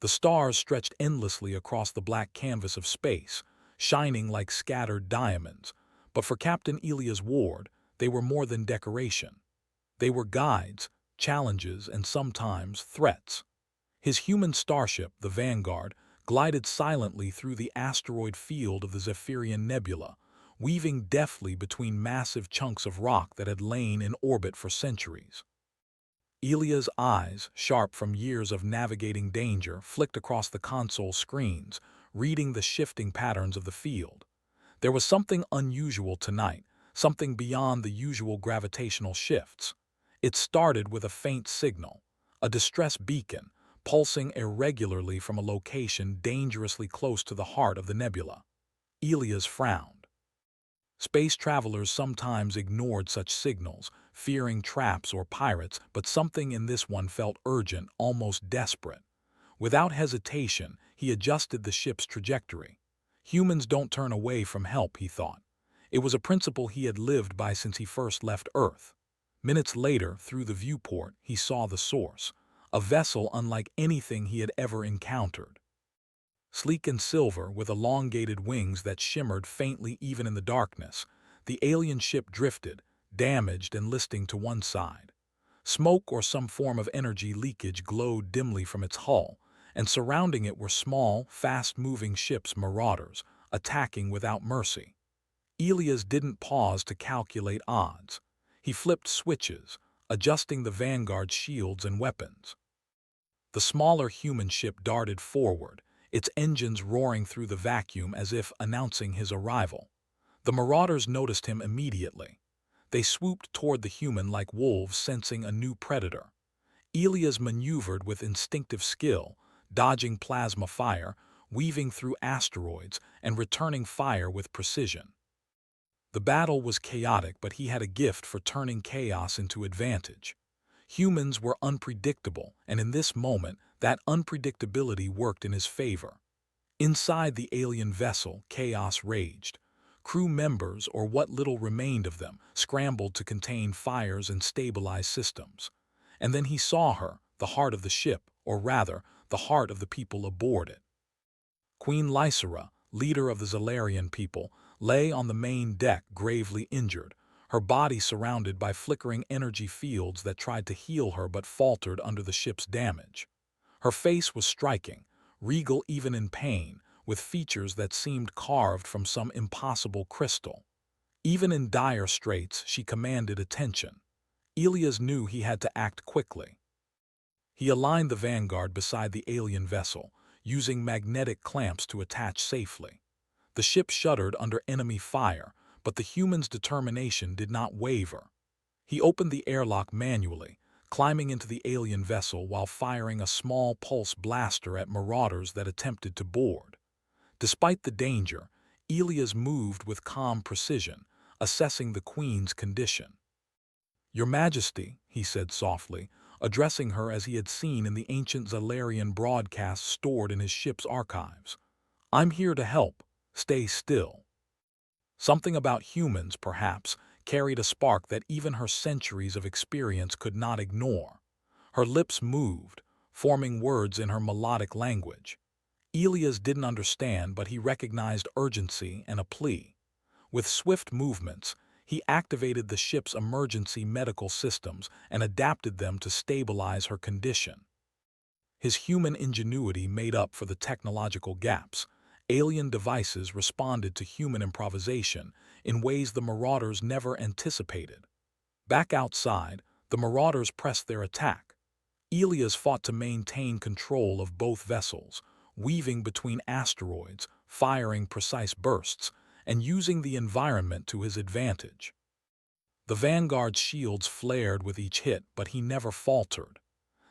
The stars stretched endlessly across the black canvas of space, shining like scattered diamonds, but for Captain Elias Ward, they were more than decoration. They were guides, challenges, and sometimes threats. His human starship, the Vanguard, glided silently through the asteroid field of the Zephyrian Nebula, weaving deftly between massive chunks of rock that had lain in orbit for centuries. Elia's eyes, sharp from years of navigating danger, flicked across the console screens, reading the shifting patterns of the field. There was something unusual tonight, something beyond the usual gravitational shifts. It started with a faint signal, a distress beacon, pulsing irregularly from a location dangerously close to the heart of the nebula. Elias frowned. Space travelers sometimes ignored such signals, fearing traps or pirates, but something in this one felt urgent, almost desperate. Without hesitation, he adjusted the ship's trajectory. Humans don't turn away from help, he thought. It was a principle he had lived by since he first left Earth. Minutes later, through the viewport, he saw the source, a vessel unlike anything he had ever encountered. Sleek and silver, with elongated wings that shimmered faintly even in the darkness, the alien ship drifted, damaged and listing to one side. Smoke or some form of energy leakage glowed dimly from its hull, and surrounding it were small, fast-moving ships, marauders, attacking without mercy. Elias didn't pause to calculate odds. He flipped switches, adjusting the Vanguard's shields and weapons. The smaller human ship darted forward, its engines roaring through the vacuum as if announcing his arrival. The marauders noticed him immediately. They swooped toward the human like wolves sensing a new predator. Elias maneuvered with instinctive skill, dodging plasma fire, weaving through asteroids, and returning fire with precision. The battle was chaotic, but he had a gift for turning chaos into advantage. Humans were unpredictable, and in this moment, that unpredictability worked in his favor. Inside the alien vessel, chaos raged. Crew members, or what little remained of them, scrambled to contain fires and stabilize systems. And then he saw her, the heart of the ship, or rather, the heart of the people aboard it. Queen Lysera, leader of the Zalarian people, lay on the main deck gravely injured, her body surrounded by flickering energy fields that tried to heal her but faltered under the ship's damage. Her face was striking, regal even in pain, with features that seemed carved from some impossible crystal. Even in dire straits, she commanded attention. Elias knew he had to act quickly. He aligned the Vanguard beside the alien vessel, using magnetic clamps to attach safely. The ship shuddered under enemy fire, but the human's determination did not waver. He opened the airlock manually, climbing into the alien vessel while firing a small pulse blaster at marauders that attempted to board. Despite the danger, Elias moved with calm precision, assessing the Queen's condition. "Your Majesty," he said softly, addressing her as he had seen in the ancient Zalarian broadcasts stored in his ship's archives. "I'm here to help. Stay still." Something about humans, perhaps, carried a spark that even her centuries of experience could not ignore. Her lips moved, forming words in her melodic language. Elias didn't understand, but he recognized urgency and a plea. With swift movements, he activated the ship's emergency medical systems and adapted them to stabilize her condition. His human ingenuity made up for the technological gaps. Alien devices responded to human improvisation in ways the marauders never anticipated. Back outside, the marauders pressed their attack. Elias fought to maintain control of both vessels, weaving between asteroids, firing precise bursts, and using the environment to his advantage. The Vanguard's shields flared with each hit, but he never faltered.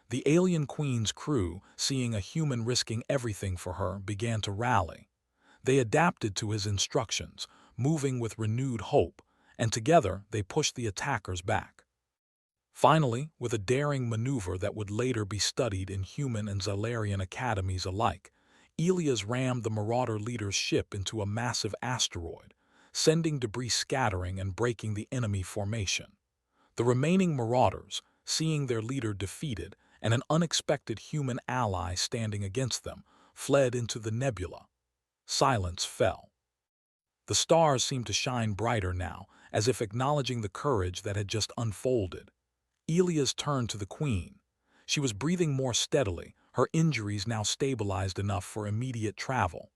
The alien Queen's crew, seeing a human risking everything for her, began to rally. They adapted to his instructions, moving with renewed hope, and together they pushed the attackers back. Finally, with a daring maneuver that would later be studied in human and Zalarian academies alike, Elias rammed the Marauder leader's ship into a massive asteroid, sending debris scattering and breaking the enemy formation. The remaining Marauders, seeing their leader defeated and an unexpected human ally standing against them, fled into the nebula. Silence fell. The stars seemed to shine brighter now, as if acknowledging the courage that had just unfolded. Elias turned to the queen. She was breathing more steadily, her injuries now stabilized enough for immediate travel.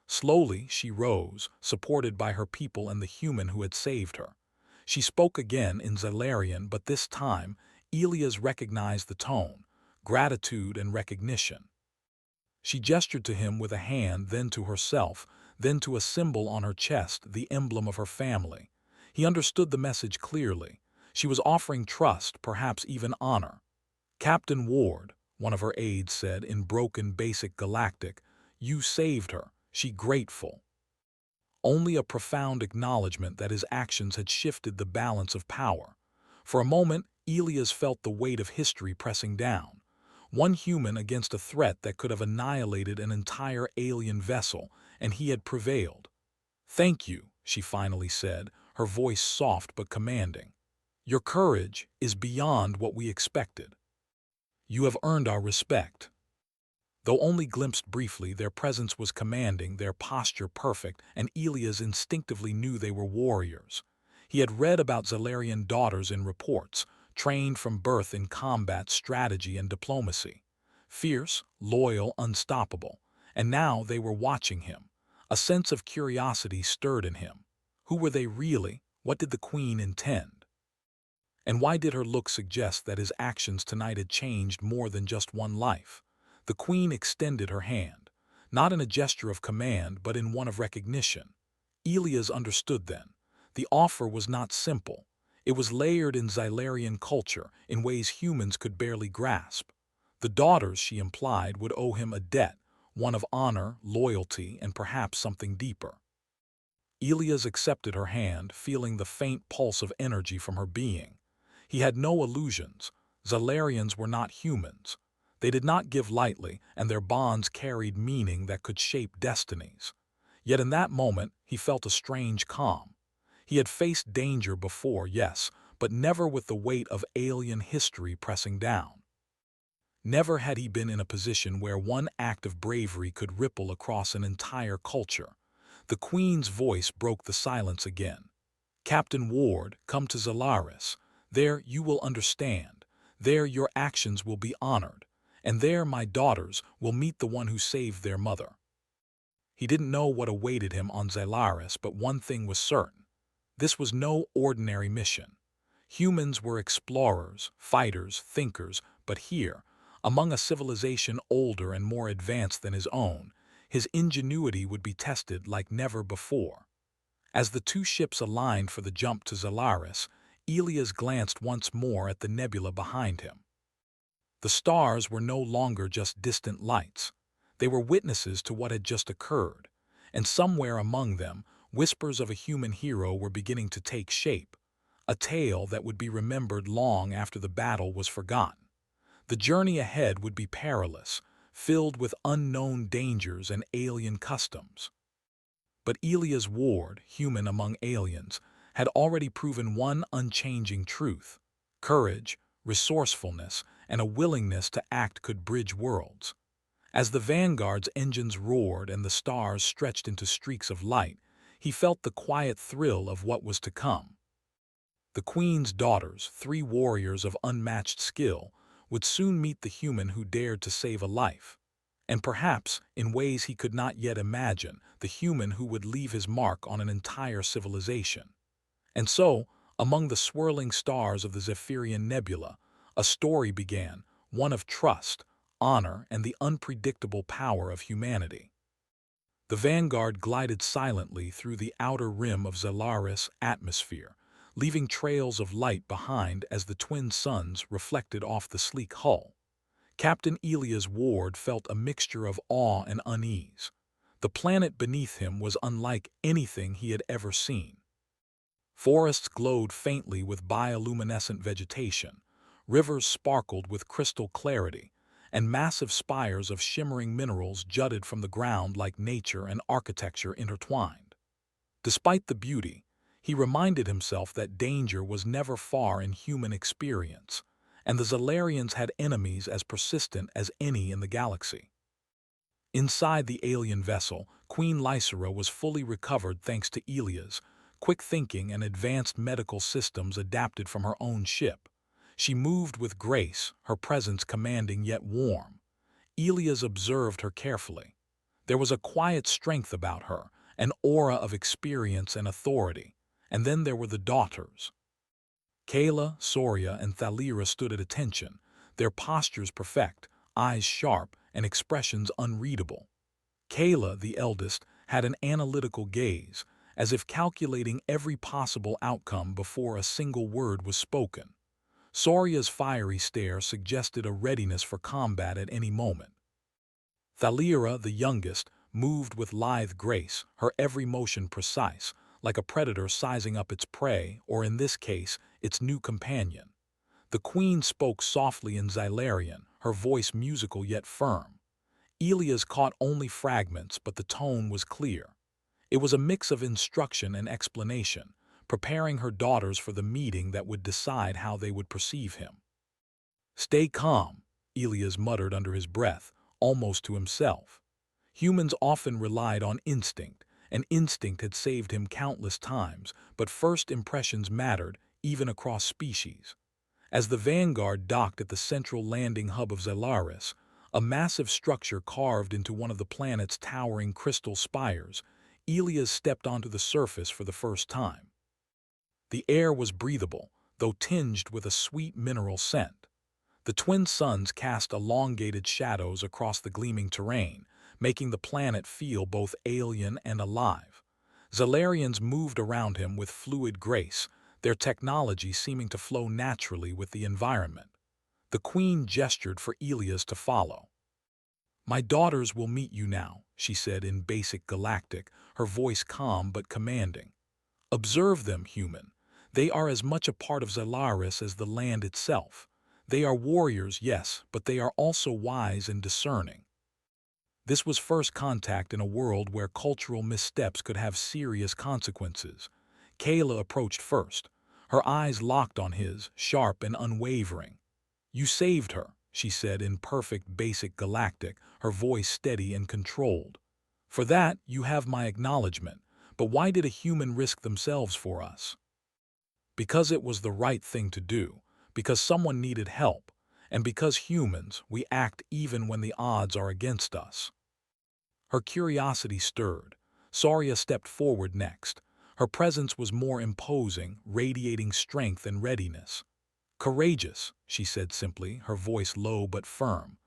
Slowly, she rose, supported by her people and the human who had saved her. She spoke again in Zalarian, but this time, Elias recognized the tone, gratitude and recognition. She gestured to him with a hand, then to herself, then to a symbol on her chest, the emblem of her family. He understood the message clearly. She was offering trust, perhaps even honor. "Captain Ward," one of her aides said in broken basic galactic, "you saved her. She grateful." Only a profound acknowledgement that his actions had shifted the balance of power. For a moment, Elias felt the weight of history pressing down. One human against a threat that could have annihilated an entire alien vessel, and he had prevailed. "Thank you," she finally said, her voice soft but commanding. "Your courage is beyond what we expected. You have earned our respect." Though only glimpsed briefly, their presence was commanding, their posture perfect, and Elias instinctively knew they were warriors. He had read about Zalarian daughters in reports, trained from birth in combat strategy and diplomacy. Fierce, loyal, unstoppable. And now they were watching him. A sense of curiosity stirred in him. Who were they really? What did the queen intend? And why did her look suggest that his actions tonight had changed more than just one life? The queen extended her hand, not in a gesture of command, but in one of recognition. Elias understood then. The offer was not simple. It was layered in Xylarian culture in ways humans could barely grasp. The daughters, she implied, would owe him a debt, one of honor, loyalty, and perhaps something deeper. Elias accepted her hand, feeling the faint pulse of energy from her being. He had no illusions. Xylarians were not humans. They did not give lightly, and their bonds carried meaning that could shape destinies. Yet in that moment, he felt a strange calm. He had faced danger before, yes, but never with the weight of alien history pressing down. Never had he been in a position where one act of bravery could ripple across an entire culture. The queen's voice broke the silence again. "Captain Ward, come to Zalaris. There you will understand. There your actions will be honored. And there my daughters will meet the one who saved their mother." He didn't know what awaited him on Zalaris, but one thing was certain. This was no ordinary mission. Humans were explorers, fighters, thinkers, but here, among a civilization older and more advanced than his own, his ingenuity would be tested like never before. As the two ships aligned for the jump to Zalaris, Elias glanced once more at the nebula behind him. The stars were no longer just distant lights. They were witnesses to what had just occurred, and somewhere among them, whispers of a human hero were beginning to take shape, a tale that would be remembered long after the battle was forgotten. The journey ahead would be perilous, filled with unknown dangers and alien customs. But Elias Ward, human among aliens, had already proven one unchanging truth: courage, resourcefulness, and a willingness to act could bridge worlds. As the Vanguard's engines roared and the stars stretched into streaks of light, he felt the quiet thrill of what was to come. The Queen's daughters, 3 warriors of unmatched skill, would soon meet the human who dared to save a life. And perhaps, in ways he could not yet imagine, the human who would leave his mark on an entire civilization. And so, among the swirling stars of the Zephyrian Nebula, a story began, one of trust, honor, and the unpredictable power of humanity. The Vanguard glided silently through the outer rim of Zalaris' atmosphere, leaving trails of light behind as the twin suns reflected off the sleek hull. Captain Elias Ward felt a mixture of awe and unease. The planet beneath him was unlike anything he had ever seen. Forests glowed faintly with bioluminescent vegetation, rivers sparkled with crystal clarity, and massive spires of shimmering minerals jutted from the ground like nature and architecture intertwined. Despite the beauty, he reminded himself that danger was never far in human experience, and the Zalarians had enemies as persistent as any in the galaxy. Inside the alien vessel, Queen Lysera was fully recovered thanks to Elia's quick thinking and advanced medical systems adapted from her own ship. She moved with grace, her presence commanding yet warm. Elias observed her carefully. There was a quiet strength about her, an aura of experience and authority. And then there were the daughters. Kayla, Soria, and Thalira stood at attention, their postures perfect, eyes sharp, and expressions unreadable. Kayla, the eldest, had an analytical gaze, as if calculating every possible outcome before a single word was spoken. Soria's fiery stare suggested a readiness for combat at any moment. Thalira, the youngest, moved with lithe grace, her every motion precise, like a predator sizing up its prey, or in this case, its new companion. The queen spoke softly in Xylarian, her voice musical yet firm. Elias caught only fragments, but the tone was clear. It was a mix of instruction and explanation, preparing her daughters for the meeting that would decide how they would perceive him. "Stay calm," Elias muttered under his breath, almost to himself. Humans often relied on instinct, and instinct had saved him countless times, but first impressions mattered, even across species. As the Vanguard docked at the central landing hub of Zelaris, a massive structure carved into one of the planet's towering crystal spires, Elias stepped onto the surface for the first time. The air was breathable, though tinged with a sweet mineral scent. The twin suns cast elongated shadows across the gleaming terrain, making the planet feel both alien and alive. Zalarians moved around him with fluid grace, their technology seeming to flow naturally with the environment. The queen gestured for Elias to follow. "My daughters will meet you now," she said in basic galactic, her voice calm but commanding. "Observe them, human. They are as much a part of Zelaris as the land itself. They are warriors, yes, but they are also wise and discerning." This was first contact in a world where cultural missteps could have serious consequences. Kayla approached first, her eyes locked on his, sharp and unwavering. "You saved her," she said in perfect basic galactic, her voice steady and controlled. "For that, you have my acknowledgement, but why did a human risk themselves for us?" "Because it was the right thing to do, because someone needed help, and because humans, we act even when the odds are against us." Her curiosity stirred. Soria stepped forward next. Her presence was more imposing, radiating strength and readiness. "Courageous," she said simply, her voice low but firm.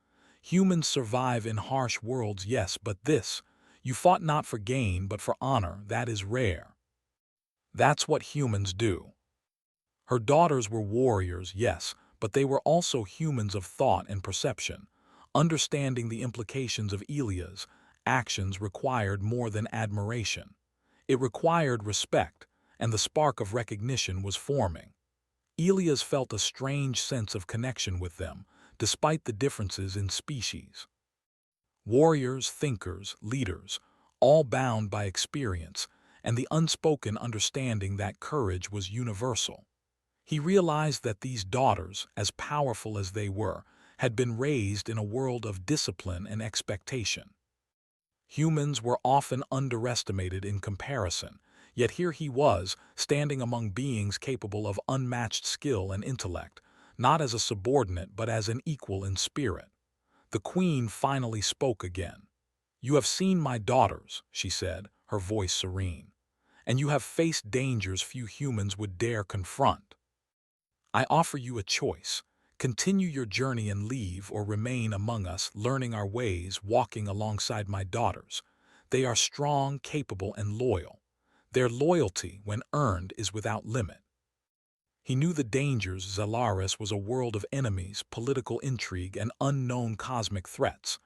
"Humans survive in harsh worlds, yes, but this, you fought not for gain but for honor, that is rare. That's what humans do." Her daughters were warriors, yes, but they were also humans of thought and perception. Understanding the implications of Elia's actions required more than admiration. It required respect, and the spark of recognition was forming. Elias felt a strange sense of connection with them, despite the differences in species. Warriors, thinkers, leaders, all bound by experience, and the unspoken understanding that courage was universal. He realized that these daughters, as powerful as they were, had been raised in a world of discipline and expectation. Humans were often underestimated in comparison, yet here he was, standing among beings capable of unmatched skill and intellect, not as a subordinate but as an equal in spirit. The queen finally spoke again. "You have seen my daughters," she said, her voice serene, "and you have faced dangers few humans would dare confront. I offer you a choice. Continue your journey and leave, or remain among us, learning our ways, walking alongside my daughters. They are strong, capable, and loyal. Their loyalty, when earned, is without limit." He knew the dangers. Zelaris was a world of enemies, political intrigue, and unknown cosmic threats.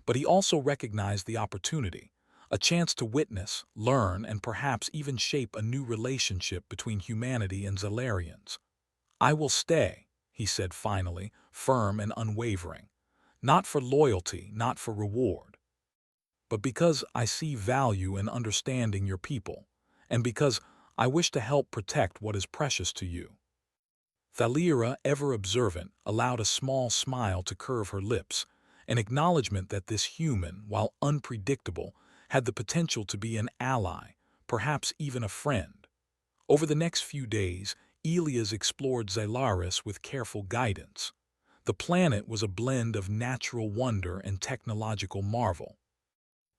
But he also recognized the opportunity, a chance to witness, learn, and perhaps even shape a new relationship between humanity and Zalarians. "I will stay," he said finally, firm and unwavering. "Not for loyalty, not for reward, but because I see value in understanding your people, and because I wish to help protect what is precious to you." Thalira, ever observant, allowed a small smile to curve her lips, an acknowledgement that this human, while unpredictable, had the potential to be an ally, perhaps even a friend. Over the next few days, Elias explored Xylaris with careful guidance. The planet was a blend of natural wonder and technological marvel.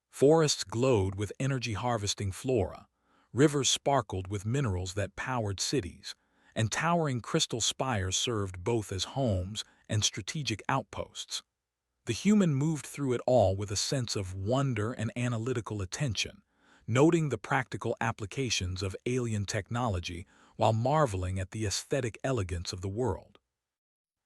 Forests glowed with energy-harvesting flora, rivers sparkled with minerals that powered cities, and towering crystal spires served both as homes and strategic outposts. The human moved through it all with a sense of wonder and analytical attention, noting the practical applications of alien technology while marveling at the aesthetic elegance of the world.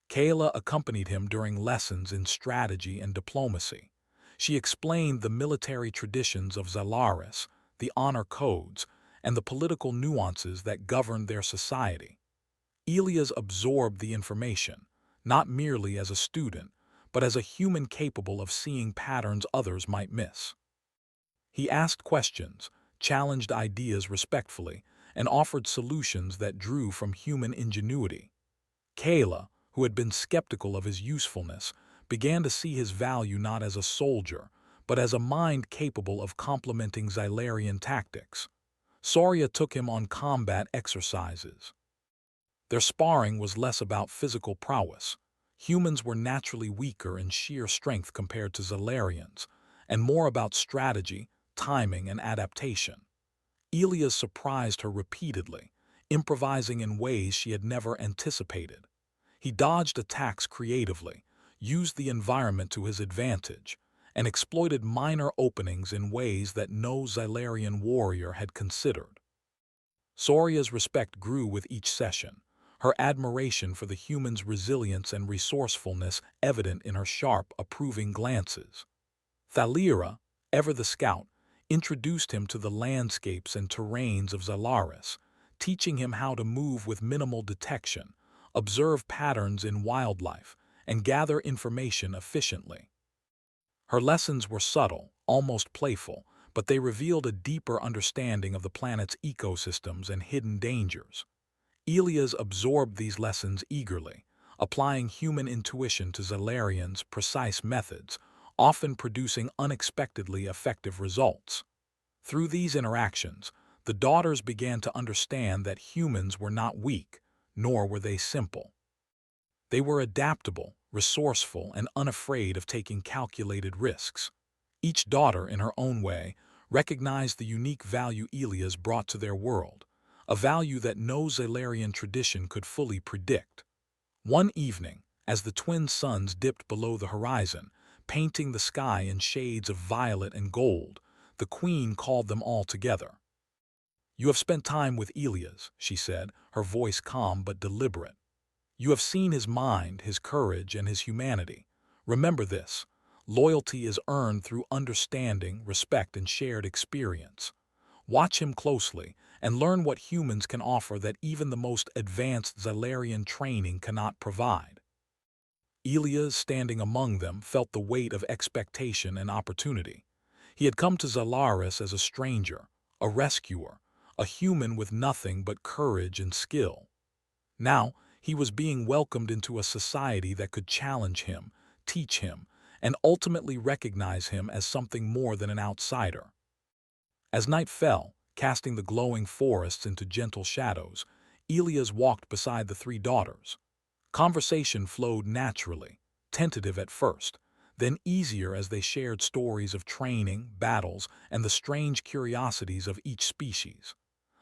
Kayla accompanied him during lessons in strategy and diplomacy. She explained the military traditions of Xylaris, the honor codes, and the political nuances that governed their society. Elias absorbed the information, not merely as a student, but as a human capable of seeing patterns others might miss. He asked questions, challenged ideas respectfully, and offered solutions that drew from human ingenuity. Kayla, who had been skeptical of his usefulness, began to see his value not as a soldier, but as a mind capable of complementing Xylarian tactics. Soria took him on combat exercises. Their sparring was less about physical prowess. Humans were naturally weaker in sheer strength compared to Xylarians, and more about strategy, timing, and adaptation. Elias surprised her repeatedly, improvising in ways she had never anticipated. He dodged attacks creatively, used the environment to his advantage, and exploited minor openings in ways that no Xylarian warrior had considered. Soria's respect grew with each session, her admiration for the human's resilience and resourcefulness evident in her sharp, approving glances. Thalira, ever the scout, introduced him to the landscapes and terrains of Xylaris, teaching him how to move with minimal detection, observe patterns in wildlife, and gather information efficiently. Her lessons were subtle, almost playful, but they revealed a deeper understanding of the planet's ecosystems and hidden dangers. Elias absorbed these lessons eagerly, applying human intuition to Xylarian's precise methods, often producing unexpectedly effective results. Through these interactions, the daughters began to understand that humans were not weak, nor were they simple. They were adaptable, resourceful, and unafraid of taking calculated risks. Each daughter, in her own way, recognized the unique value Elias brought to their world, a value that no Xylarian tradition could fully predict. One evening, as the twin suns dipped below the horizon, painting the sky in shades of violet and gold, the queen called them all together. "You have spent time with Elias," she said, her voice calm but deliberate. "You have seen his mind, his courage, and his humanity. Remember this: loyalty is earned through understanding, respect, and shared experience. Watch him closely and learn what humans can offer that even the most advanced Xylarian training cannot provide." Elias, standing among them, felt the weight of expectation and opportunity. He had come to Xylaris as a stranger, a rescuer, a human with nothing but courage and skill. Now, he was being welcomed into a society that could challenge him, teach him, and ultimately recognize him as something more than an outsider. As night fell, casting the glowing forests into gentle shadows, Elias walked beside the three daughters. Conversation flowed naturally, tentative at first, then easier as they shared stories of training, battles, and the strange curiosities of each species.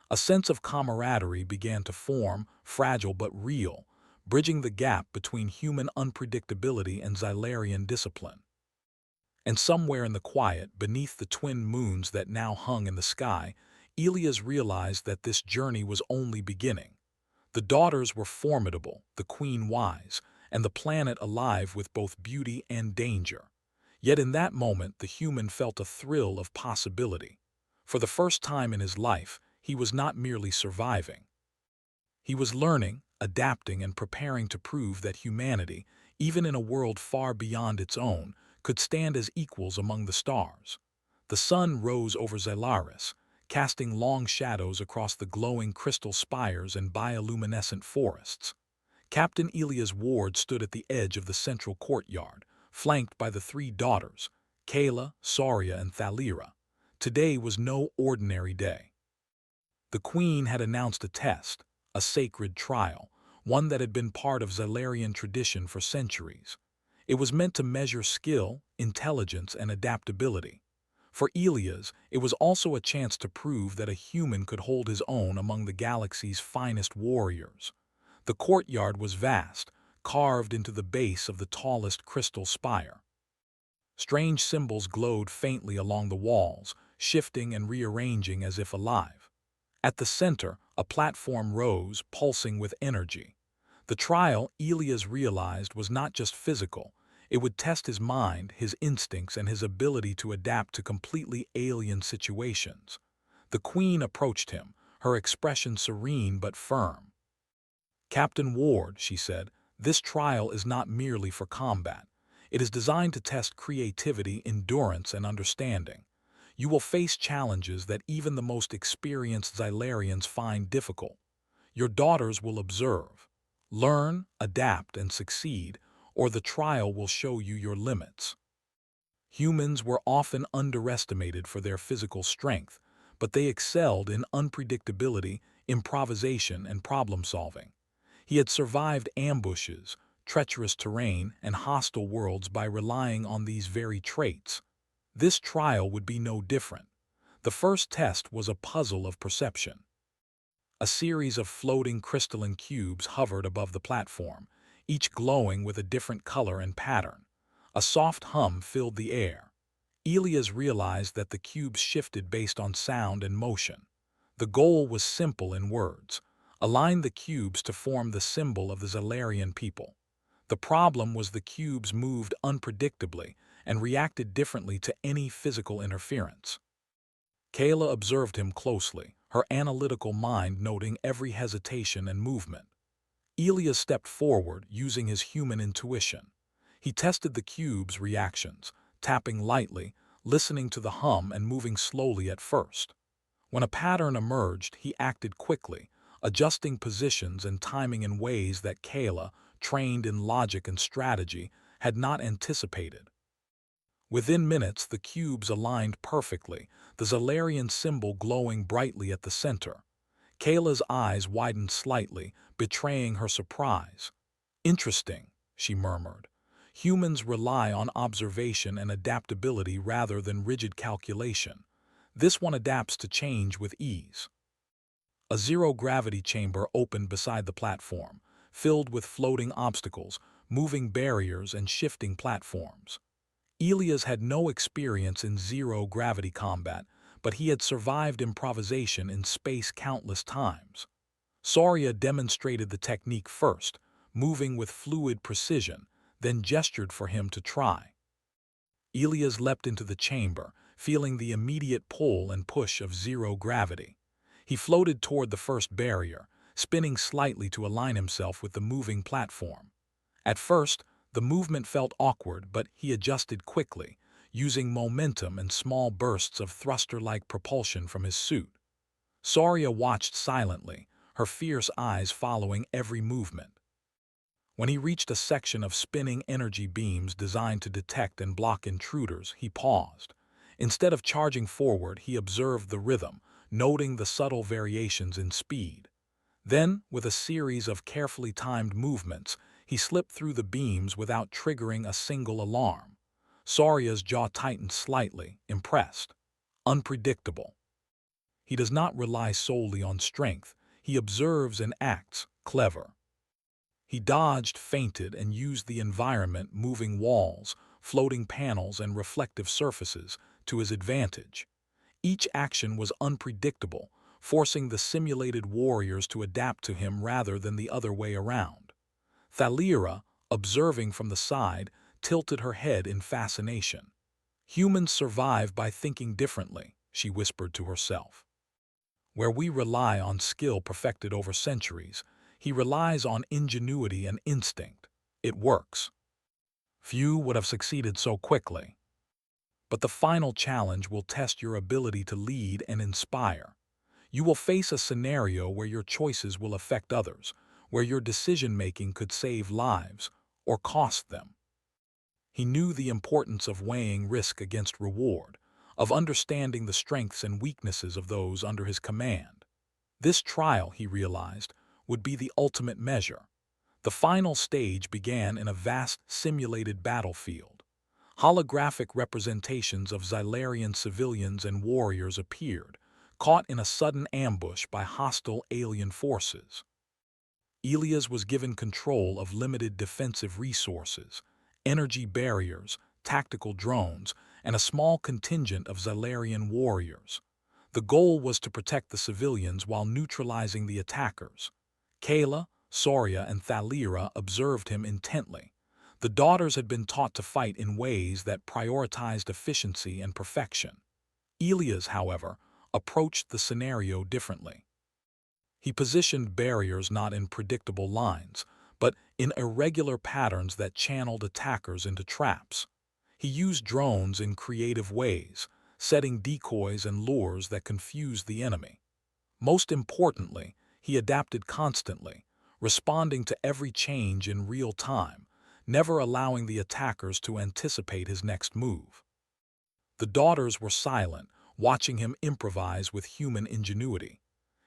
A sense of camaraderie began to form, fragile but real, bridging the gap between human unpredictability and Xylarian discipline. And somewhere in the quiet, beneath the twin moons that now hung in the sky, Elias realized that this journey was only beginning. The daughters were formidable, the queen wise, and the planet alive with both beauty and danger. Yet in that moment, the human felt a thrill of possibility. For the first time in his life, he was not merely surviving. He was learning, adapting, and preparing to prove that humanity, even in a world far beyond its own, could stand as equals among the stars. The sun rose over Xylaris, casting long shadows across the glowing crystal spires and bioluminescent forests. Captain Elia's ward stood at the edge of the central courtyard, flanked by the three daughters, Kayla, Saria, and Thalira. Today was no ordinary day. The queen had announced a test, a sacred trial, one that had been part of Zalarian tradition for centuries. It was meant to measure skill, intelligence, and adaptability. For Elias, it was also a chance to prove that a human could hold his own among the galaxy's finest warriors. The courtyard was vast, carved into the base of the tallest crystal spire. Strange symbols glowed faintly along the walls, shifting and rearranging as if alive. At the center, a platform rose, pulsing with energy. The trial, Elias realized, was not just physical. It would test his mind, his instincts, and his ability to adapt to completely alien situations. The queen approached him, her expression serene but firm. "Captain Ward," she said, "this trial is not merely for combat. It is designed to test creativity, endurance, and understanding. You will face challenges that even the most experienced Xylarians find difficult. Your daughters will observe, learn, adapt, and succeed, or the trial will show you your limits." Humans were often underestimated for their physical strength, but they excelled in unpredictability, improvisation, and problem-solving. He had survived ambushes, treacherous terrain, and hostile worlds by relying on these very traits. This trial would be no different. The first test was a puzzle of perception. A series of floating crystalline cubes hovered above the platform, each glowing with a different color and pattern. A soft hum filled the air. Elias realized that the cubes shifted based on sound and motion. The goal was simple in words: align the cubes to form the symbol of the Zalarian people. The problem was the cubes moved unpredictably and reacted differently to any physical interference. Kayla observed him closely, her analytical mind noting every hesitation and movement. Elias stepped forward, using his human intuition. He tested the cube's reactions, tapping lightly, listening to the hum, and moving slowly at first. When a pattern emerged, he acted quickly, adjusting positions and timing in ways that Kayla, trained in logic and strategy, had not anticipated. Within minutes, the cubes aligned perfectly, the Zalarian symbol glowing brightly at the center. Kayla's eyes widened slightly, betraying her surprise. "Interesting," she murmured. "Humans rely on observation and adaptability rather than rigid calculation. This one adapts to change with ease." A zero-gravity chamber opened beside the platform, filled with floating obstacles, moving barriers, and shifting platforms. Elias had no experience in zero-gravity combat, but he had survived improvisation in space countless times. Saria demonstrated the technique first, moving with fluid precision, then gestured for him to try. Elias leapt into the chamber, feeling the immediate pull and push of zero gravity. He floated toward the first barrier, spinning slightly to align himself with the moving platform. At first, the movement felt awkward, but he adjusted quickly, using momentum and small bursts of thruster-like propulsion from his suit. Saria watched silently, her fierce eyes following every movement. When he reached a section of spinning energy beams designed to detect and block intruders, he paused. Instead of charging forward, he observed the rhythm, noting the subtle variations in speed. Then, with a series of carefully timed movements, he slipped through the beams without triggering a single alarm. Saria's jaw tightened slightly, impressed. Unpredictable. He does not rely solely on strength. He observes and acts. Clever. He dodged, feinted, and used the environment, moving walls, floating panels, and reflective surfaces, to his advantage. Each action was unpredictable, forcing the simulated warriors to adapt to him rather than the other way around. Thalira, observing from the side, tilted her head in fascination. "Humans survive by thinking differently," she whispered to herself. "Where we rely on skill perfected over centuries, he relies on ingenuity and instinct. It works." Few would have succeeded so quickly. But the final challenge will test your ability to lead and inspire. You will face a scenario where your choices will affect others, where your decision-making could save lives or cost them. He knew the importance of weighing risk against reward, of understanding the strengths and weaknesses of those under his command. This trial, he realized, would be the ultimate measure. The final stage began in a vast simulated battlefield. Holographic representations of Xylarian civilians and warriors appeared, caught in a sudden ambush by hostile alien forces. Elias was given control of limited defensive resources, energy barriers, tactical drones, and a small contingent of Xylarian warriors. The goal was to protect the civilians while neutralizing the attackers. Kayla, Soria, and Thalira observed him intently. The daughters had been taught to fight in ways that prioritized efficiency and perfection. Elias, however, approached the scenario differently. He positioned barriers not in predictable lines, but in irregular patterns that channeled attackers into traps. He used drones in creative ways, setting decoys and lures that confused the enemy. Most importantly, he adapted constantly, responding to every change in real time, never allowing the attackers to anticipate his next move. The daughters were silent, watching him improvise with human ingenuity.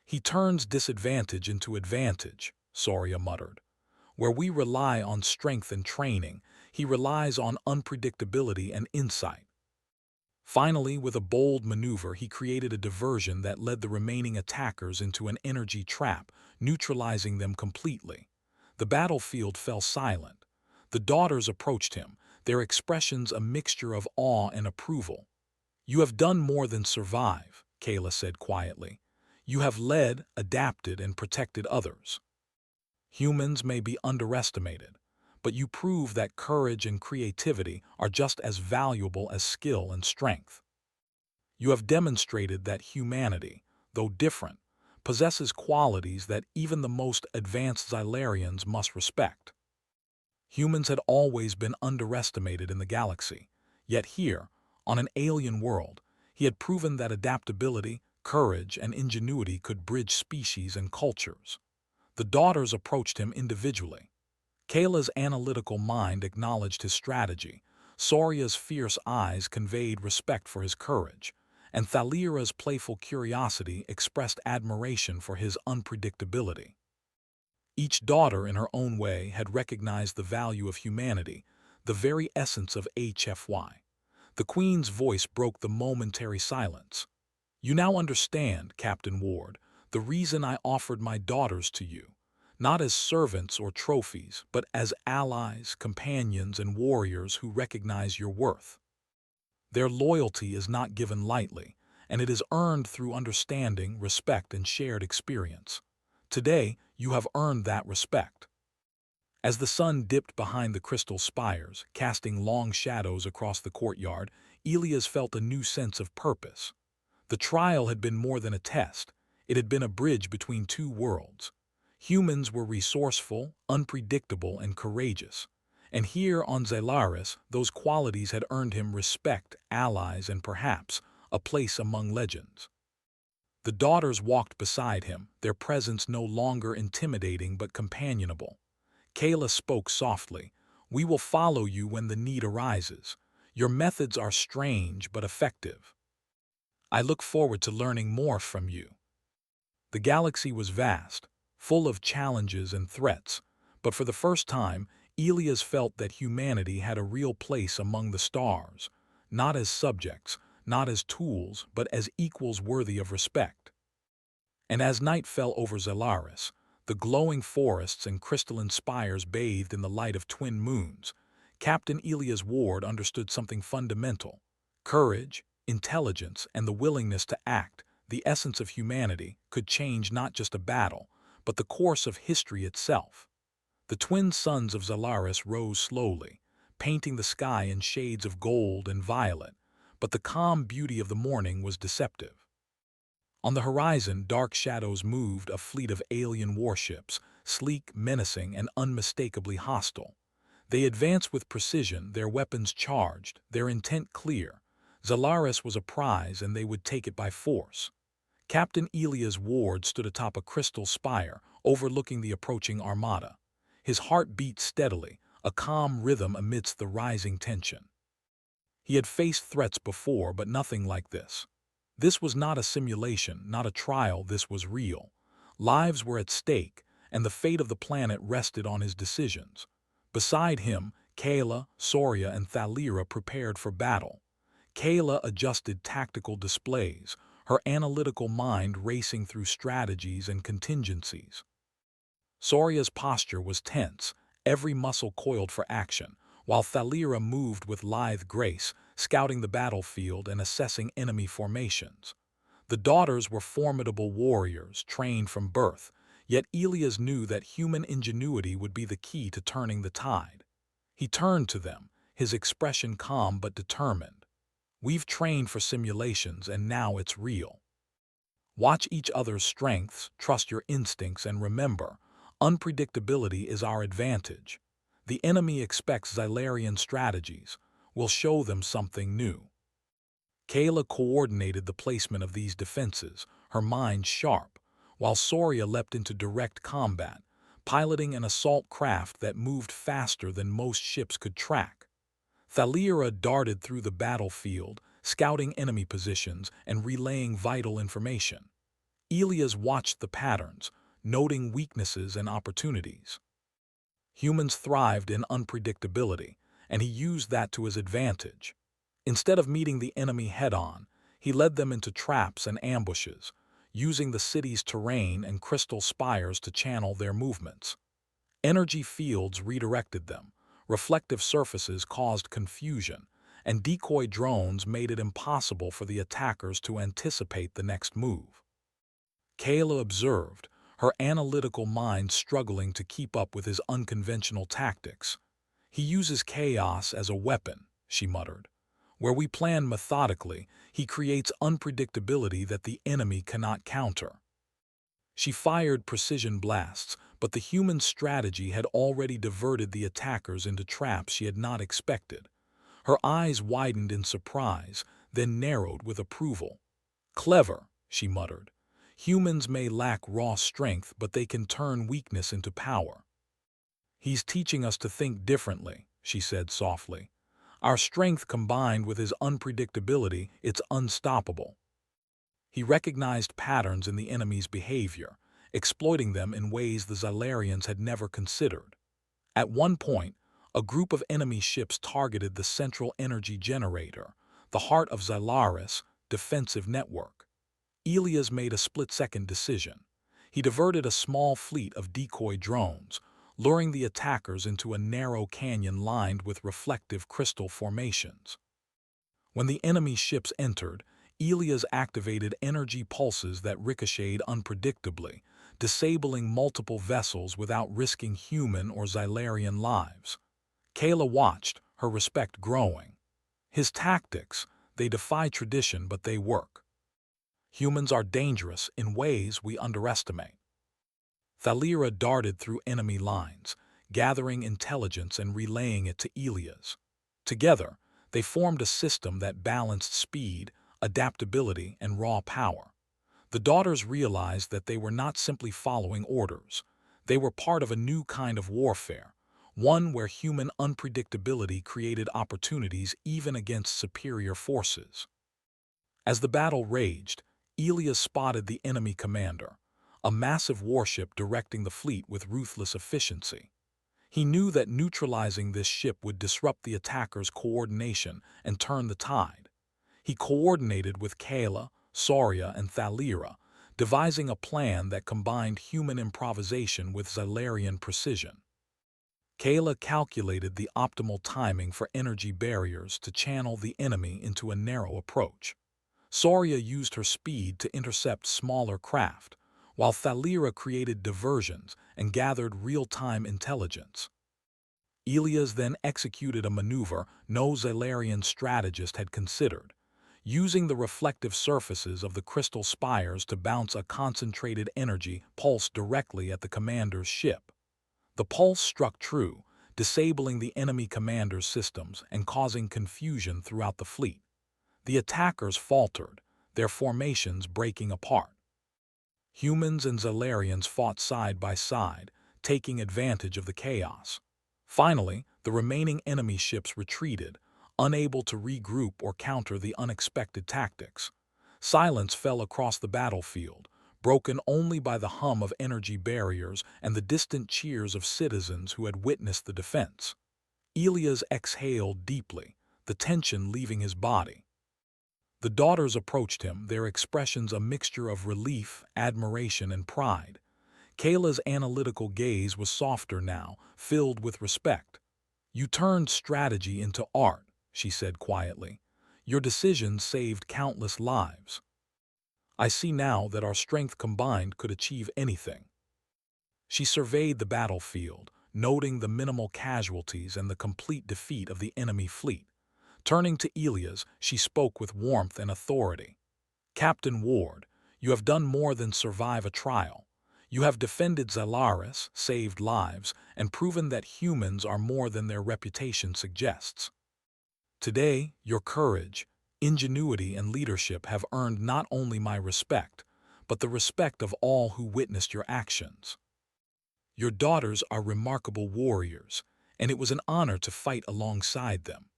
"He turns disadvantage into advantage," Soria muttered. "Where we rely on strength and training, he relies on unpredictability and insight." Finally, with a bold maneuver, he created a diversion that led the remaining attackers into an energy trap, neutralizing them completely. The battlefield fell silent. The daughters approached him, their expressions a mixture of awe and approval. "You have done more than survive," Kayla said quietly. "You have led, adapted, and protected others. Humans may be underestimated, but you prove that courage and creativity are just as valuable as skill and strength. You have demonstrated that humanity, though different, possesses qualities that even the most advanced Xylarians must respect." Humans had always been underestimated in the galaxy, yet here, on an alien world, he had proven that adaptability, courage, and ingenuity could bridge species and cultures. The daughters approached him individually. Kayla's analytical mind acknowledged his strategy, Soria's fierce eyes conveyed respect for his courage, and Thalira's playful curiosity expressed admiration for his unpredictability. Each daughter, in her own way, had recognized the value of humanity, the very essence of HFY. The Queen's voice broke the momentary silence. "You now understand, Captain Ward, the reason I offered my daughters to you, not as servants or trophies, but as allies, companions, and warriors who recognize your worth. Their loyalty is not given lightly, and it is earned through understanding, respect, and shared experience. Today, you have earned that respect." As the sun dipped behind the crystal spires, casting long shadows across the courtyard, Elias felt a new sense of purpose. The trial had been more than a test. It had been a bridge between two worlds. Humans were resourceful, unpredictable, and courageous. And here on Xylaris, those qualities had earned him respect, allies, and perhaps a place among legends. The daughters walked beside him, their presence no longer intimidating but companionable. Kayla spoke softly. "We will follow you when the need arises. Your methods are strange but effective. I look forward to learning more from you." The galaxy was vast, full of challenges and threats, but for the first time, Elias felt that humanity had a real place among the stars, not as subjects, not as tools, but as equals worthy of respect. And as night fell over Xylaris, the glowing forests and crystalline spires bathed in the light of twin moons, Captain Elias Ward understood something fundamental. Courage, intelligence, and the willingness to act, the essence of humanity, could change not just a battle, but the course of history itself. The twin suns of Xylaris rose slowly, painting the sky in shades of gold and violet, but the calm beauty of the morning was deceptive. On the horizon, dark shadows moved, a fleet of alien warships, sleek, menacing, and unmistakably hostile. They advanced with precision, their weapons charged, their intent clear. Xylaris was a prize, and they would take it by force. Captain Elias Ward stood atop a crystal spire, overlooking the approaching armada. His heart beat steadily, a calm rhythm amidst the rising tension. He had faced threats before, but nothing like this. This was not a simulation, not a trial, this was real. Lives were at stake, and the fate of the planet rested on his decisions. Beside him, Kayla, Soria, and Thalira prepared for battle. Kayla adjusted tactical displays, her analytical mind racing through strategies and contingencies. Soria's posture was tense, every muscle coiled for action, while Thalira moved with lithe grace, scouting the battlefield and assessing enemy formations. The daughters were formidable warriors, trained from birth, yet Elias knew that human ingenuity would be the key to turning the tide. He turned to them, his expression calm but determined. "We've trained for simulations, and now it's real. Watch each other's strengths, trust your instincts, and remember, unpredictability is our advantage. The enemy expects Xylarian strategies. We'll show them something new." Kayla coordinated the placement of these defenses, her mind sharp, while Soria leapt into direct combat, piloting an assault craft that moved faster than most ships could track. Thalira darted through the battlefield, scouting enemy positions and relaying vital information. Elias watched the patterns, noting weaknesses and opportunities. Humans thrived in unpredictability, and he used that to his advantage. Instead of meeting the enemy head-on, he led them into traps and ambushes, using the city's terrain and crystal spires to channel their movements. Energy fields redirected them, reflective surfaces caused confusion, and decoy drones made it impossible for the attackers to anticipate the next move. Kayla observed, her analytical mind struggling to keep up with his unconventional tactics. "He uses chaos as a weapon," she muttered. "Where we plan methodically, he creates unpredictability that the enemy cannot counter." She fired precision blasts, but the human strategy had already diverted the attackers into traps she had not expected. Her eyes widened in surprise, then narrowed with approval. "Clever," she muttered. "Humans may lack raw strength, but they can turn weakness into power." "He's teaching us to think differently," she said softly. "Our strength combined with his unpredictability, it's unstoppable." He recognized patterns in the enemy's behavior, exploiting them in ways the Xylarians had never considered. At one point, a group of enemy ships targeted the central energy generator, the heart of Xylaris' defensive network. Elias made a split-second decision. He diverted a small fleet of decoy drones, luring the attackers into a narrow canyon lined with reflective crystal formations. When the enemy ships entered, Elias activated energy pulses that ricocheted unpredictably, disabling multiple vessels without risking human or Xylarian lives. Kayla watched, her respect growing. His tactics, they defy tradition, but they work. Humans are dangerous in ways we underestimate. Thalira darted through enemy lines, gathering intelligence and relaying it to Elias. Together, they formed a system that balanced speed, adaptability, and raw power. The daughters realized that they were not simply following orders. They were part of a new kind of warfare, one where human unpredictability created opportunities even against superior forces. As the battle raged, Elias spotted the enemy commander, a massive warship directing the fleet with ruthless efficiency. He knew that neutralizing this ship would disrupt the attackers' coordination and turn the tide. He coordinated with Kayla, Soria, and Thalira, devising a plan that combined human improvisation with Xylarian precision. Kayla calculated the optimal timing for energy barriers to channel the enemy into a narrow approach. Soria used her speed to intercept smaller craft, while Thalira created diversions and gathered real-time intelligence. Elias then executed a maneuver no Xylarian strategist had considered, using the reflective surfaces of the crystal spires to bounce a concentrated energy pulse directly at the commander's ship. The pulse struck true, disabling the enemy commander's systems and causing confusion throughout the fleet. The attackers faltered, their formations breaking apart. Humans and Zalarians fought side by side, taking advantage of the chaos. Finally, the remaining enemy ships retreated, unable to regroup or counter the unexpected tactics. Silence fell across the battlefield, broken only by the hum of energy barriers and the distant cheers of citizens who had witnessed the defense. Elias exhaled deeply, the tension leaving his body. The daughters approached him, their expressions a mixture of relief, admiration, and pride. Kayla's analytical gaze was softer now, filled with respect. "You turned strategy into art," she said quietly. "Your decisions saved countless lives. I see now that our strength combined could achieve anything." She surveyed the battlefield, noting the minimal casualties and the complete defeat of the enemy fleet. Turning to Elias, she spoke with warmth and authority. "Captain Ward, you have done more than survive a trial. You have defended Zalaris, saved lives, and proven that humans are more than their reputation suggests. Today, your courage, ingenuity, and leadership have earned not only my respect, but the respect of all who witnessed your actions. Your daughters are remarkable warriors, and it was an honor to fight alongside them.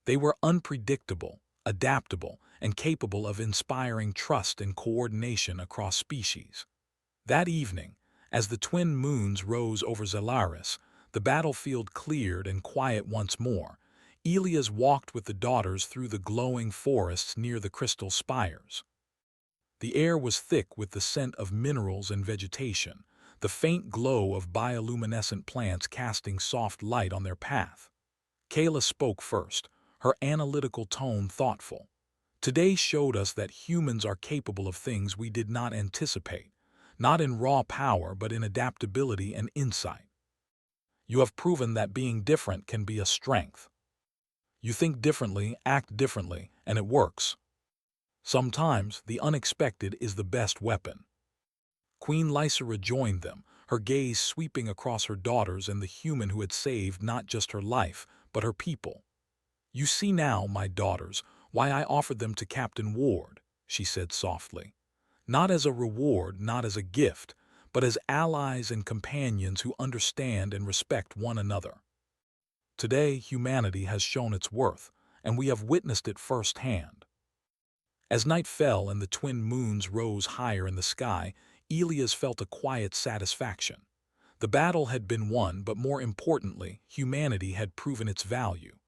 They were unpredictable, adaptable, and capable of inspiring trust and coordination across species." That evening, as the twin moons rose over Zalaris, the battlefield cleared and quiet once more. Elias walked with the daughters through the glowing forests near the crystal spires. The air was thick with the scent of minerals and vegetation, the faint glow of bioluminescent plants casting soft light on their path. Kayla spoke first, her analytical tone thoughtful. "Today showed us that humans are capable of things we did not anticipate, not in raw power but in adaptability and insight. You have proven that being different can be a strength. You think differently, act differently, and it works. Sometimes the unexpected is the best weapon." Queen Lysera joined them, her gaze sweeping across her daughters and the human who had saved not just her life, but her people. "You see now, my daughters, why I offered them to Captain Ward," she said softly. "Not as a reward, not as a gift, but as allies and companions who understand and respect one another. Today, humanity has shown its worth, and we have witnessed it firsthand." As night fell and the twin moons rose higher in the sky, Elias felt a quiet satisfaction. The battle had been won, but more importantly, humanity had proven its value.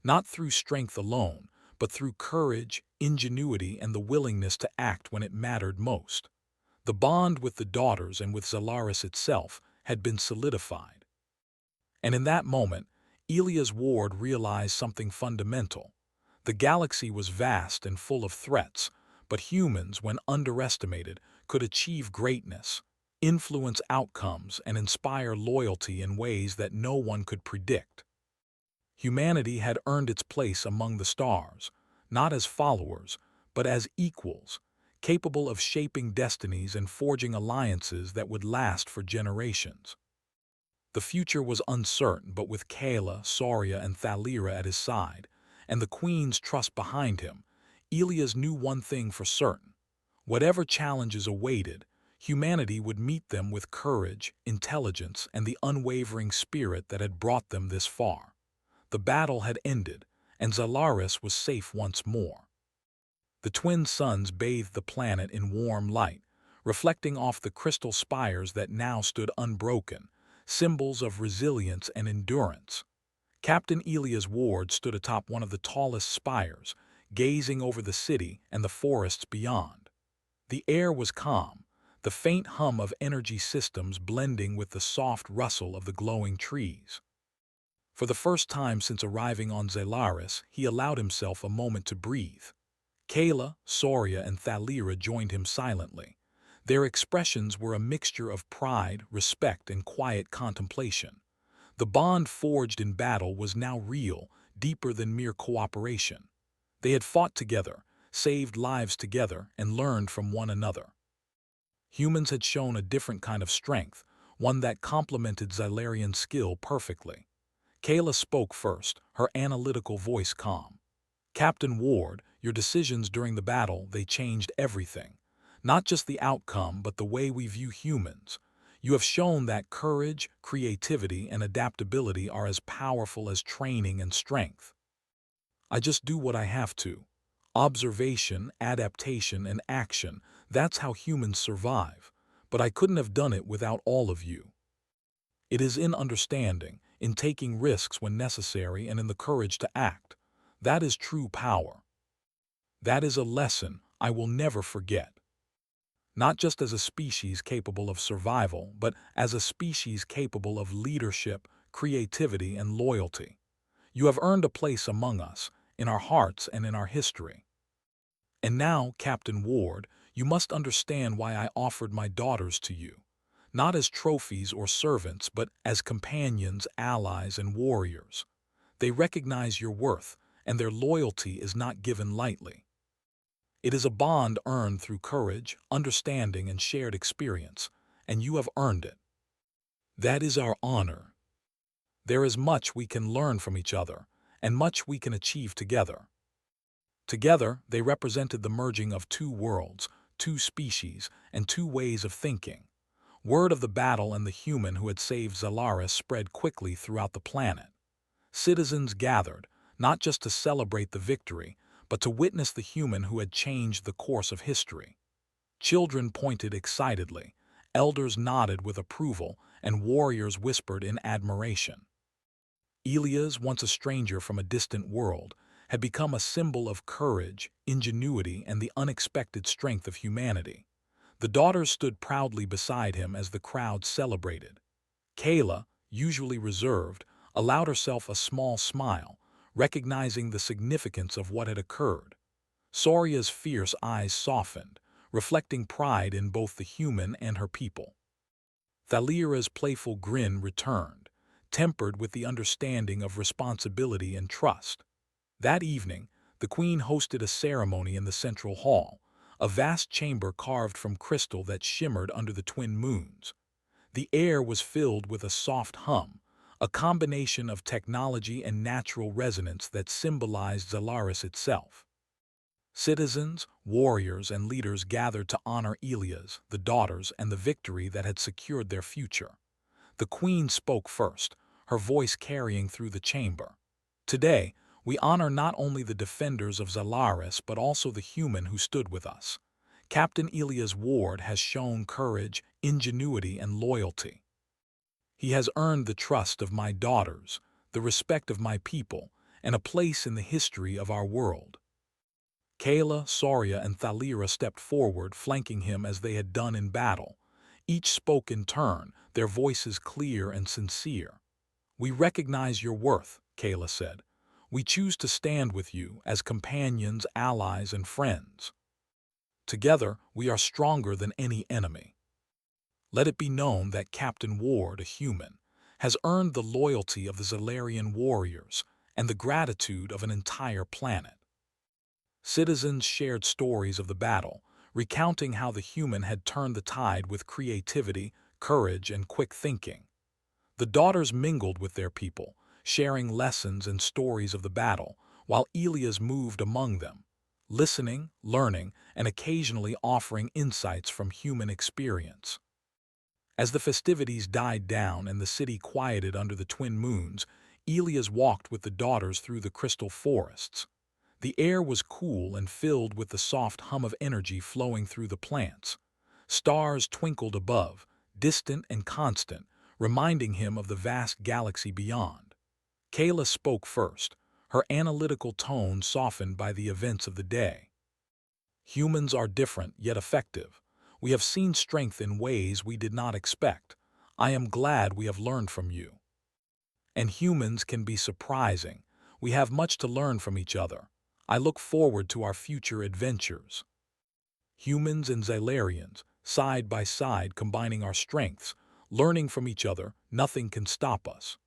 Not through strength alone, but through courage, ingenuity, and the willingness to act when it mattered most. The bond with the daughters and with Zalaris itself had been solidified. And in that moment, Elias Ward realized something fundamental. The galaxy was vast and full of threats, but humans, when underestimated, could achieve greatness, influence outcomes, and inspire loyalty in ways that no one could predict. Humanity had earned its place among the stars, not as followers, but as equals, capable of shaping destinies and forging alliances that would last for generations. The future was uncertain, but with Kayla, Soria, and Thalira at his side, and the Queen's trust behind him, Elias knew one thing for certain. Whatever challenges awaited, humanity would meet them with courage, intelligence, and the unwavering spirit that had brought them this far. The battle had ended, and Zalaris was safe once more. The twin suns bathed the planet in warm light, reflecting off the crystal spires that now stood unbroken, symbols of resilience and endurance. Captain Elias Ward stood atop one of the tallest spires, gazing over the city and the forests beyond. The air was calm, the faint hum of energy systems blending with the soft rustle of the glowing trees. For the first time since arriving on Zalaris, he allowed himself a moment to breathe. Kayla, Soria, and Thalira joined him silently. Their expressions were a mixture of pride, respect, and quiet contemplation. The bond forged in battle was now real, deeper than mere cooperation. They had fought together, saved lives together, and learned from one another. Humans had shown a different kind of strength, one that complemented Zalarian skill perfectly. Kayla spoke first, her analytical voice calm. "Captain Ward, your decisions during the battle, they changed everything. not just the outcome, but the way we view humans. You have shown that courage, creativity, and adaptability are as powerful as training and strength. I just do what I have to. Observation, adaptation, and action, that's how humans survive. But I couldn't have done it without all of you. It is in understanding, in taking risks when necessary, and in the courage to act. That is true power. That is a lesson I will never forget. Not just as a species capable of survival, but as a species capable of leadership, creativity, and loyalty. You have earned a place among us, in our hearts and in our history. And now, Captain Ward, you must understand why I offered my daughters to you. Not as trophies or servants, but as companions, allies, and warriors. They recognize your worth, and their loyalty is not given lightly. It is a bond earned through courage, understanding, and shared experience, and you have earned it. That is our honor. There is much we can learn from each other, and much we can achieve together. Together, they represented the merging of two worlds, two species, and two ways of thinking. Word of the battle and the human who had saved Zalaris spread quickly throughout the planet. Citizens gathered, not just to celebrate the victory, but to witness the human who had changed the course of history. Children pointed excitedly, elders nodded with approval, and warriors whispered in admiration. Elias, once a stranger from a distant world, had become a symbol of courage, ingenuity, and the unexpected strength of humanity. The daughters stood proudly beside him as the crowd celebrated. Kayla, usually reserved, allowed herself a small smile, recognizing the significance of what had occurred. Soria's fierce eyes softened, reflecting pride in both the human and her people. Thalira's playful grin returned, tempered with the understanding of responsibility and trust. That evening, the queen hosted a ceremony in the central hall, a vast chamber carved from crystal that shimmered under the twin moons. The air was filled with a soft hum, a combination of technology and natural resonance that symbolized Zalaris itself. Citizens, warriors, and leaders gathered to honor Elias, the daughters, and the victory that had secured their future. The queen spoke first, her voice carrying through the chamber. Today, we honor not only the defenders of Zalaris but also the human who stood with us. Captain Elias Ward has shown courage, ingenuity, and loyalty. He has earned the trust of my daughters, the respect of my people, and a place in the history of our world. Kayla, Soria, and Thalira stepped forward, flanking him as they had done in battle. Each spoke in turn, their voices clear and sincere. "We recognize your worth," Kayla said. "We choose to stand with you as companions, allies, and friends. Together, we are stronger than any enemy." Let it be known that Captain Ward, a human, has earned the loyalty of the Zalarian warriors and the gratitude of an entire planet. Citizens shared stories of the battle, recounting how the human had turned the tide with creativity, courage, and quick thinking. The daughters mingled with their people, sharing lessons and stories of the battle, while Elias moved among them, listening, learning, and occasionally offering insights from human experience. As the festivities died down and the city quieted under the twin moons, Elias walked with the daughters through the crystal forests. The air was cool and filled with the soft hum of energy flowing through the plants. Stars twinkled above, distant and constant, reminding him of the vast galaxy beyond. Kayla spoke first, her analytical tone softened by the events of the day. "Humans are different yet effective. We have seen strength in ways we did not expect. I am glad we have learned from you. And humans can be surprising. We have much to learn from each other. I look forward to our future adventures." Humans and Zalarians, side by side combining our strengths, learning from each other, nothing can stop us.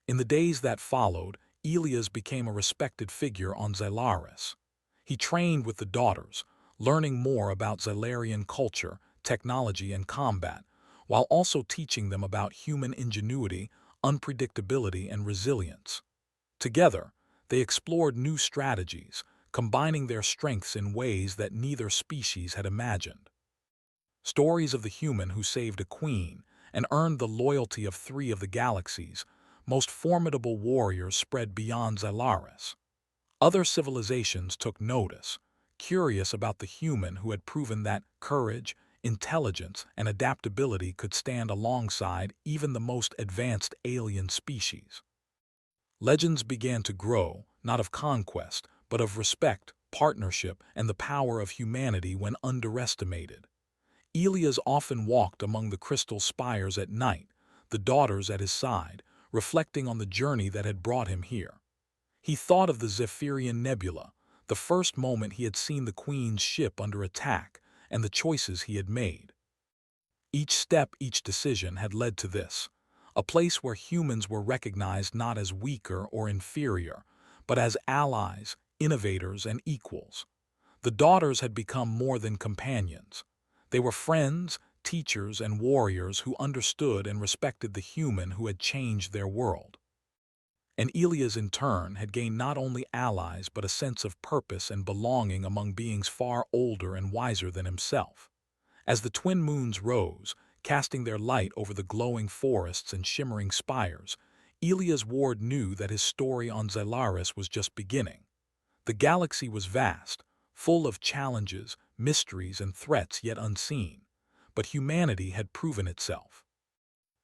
In the days that followed, Elias became a respected figure on Zalaris. He trained with the daughters, learning more about Zalarian culture, technology, and combat, while also teaching them about human ingenuity, unpredictability, and resilience. Together, they explored new strategies, combining their strengths in ways that neither species had imagined. Stories of the human who saved a queen and earned the loyalty of three of the galaxy's most formidable warriors spread beyond Xylaris. Other civilizations took notice, curious about the human who had proven that courage, intelligence, and adaptability could stand alongside even the most advanced alien species. Legends began to grow, not of conquest, but of respect, partnership, and the power of humanity when underestimated. Elias often walked among the crystal spires at night, the daughters at his side, reflecting on the journey that had brought him here. He thought of the Zephyrian Nebula, the first moment he had seen the Queen's ship under attack, and the choices he had made. Each step, each decision had led to this, a place where humans were recognized not as weaker or inferior, but as allies, innovators, and equals. The daughters had become more than companions. They were friends, teachers, and warriors who understood and respected the human who had changed their world. And Elias, in turn, had gained not only allies but a sense of purpose and belonging among beings far older and wiser than himself. As the twin moons rose, casting their light over the glowing forests and shimmering spires, Elias Ward knew that his story on Xylaris was just beginning. The galaxy was vast, full of challenges, mysteries, and threats yet unseen, but humanity had proven itself.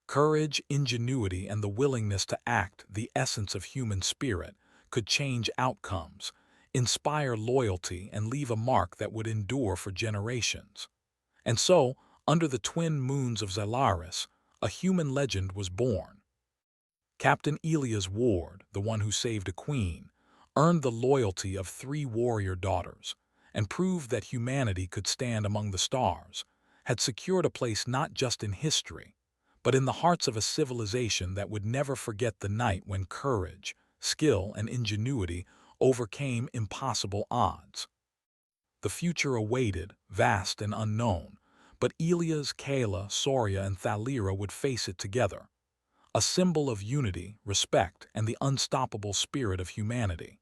Courage, ingenuity, and the willingness to act, the essence of human spirit, could change outcomes, inspire loyalty, and leave a mark that would endure for generations. And so, under the twin moons of Xylaris, a human legend was born. Captain Elias Ward, the one who saved a queen, earned the loyalty of three warrior daughters, and proved that humanity could stand among the stars, had secured a place not just in history, but in the hearts of a civilization that would never forget the night when courage, skill, and ingenuity overcame impossible odds. The future awaited, vast and unknown, but Elias, Kayla, Soria, and Thalira would face it together, a symbol of unity, respect, and the unstoppable spirit of humanity.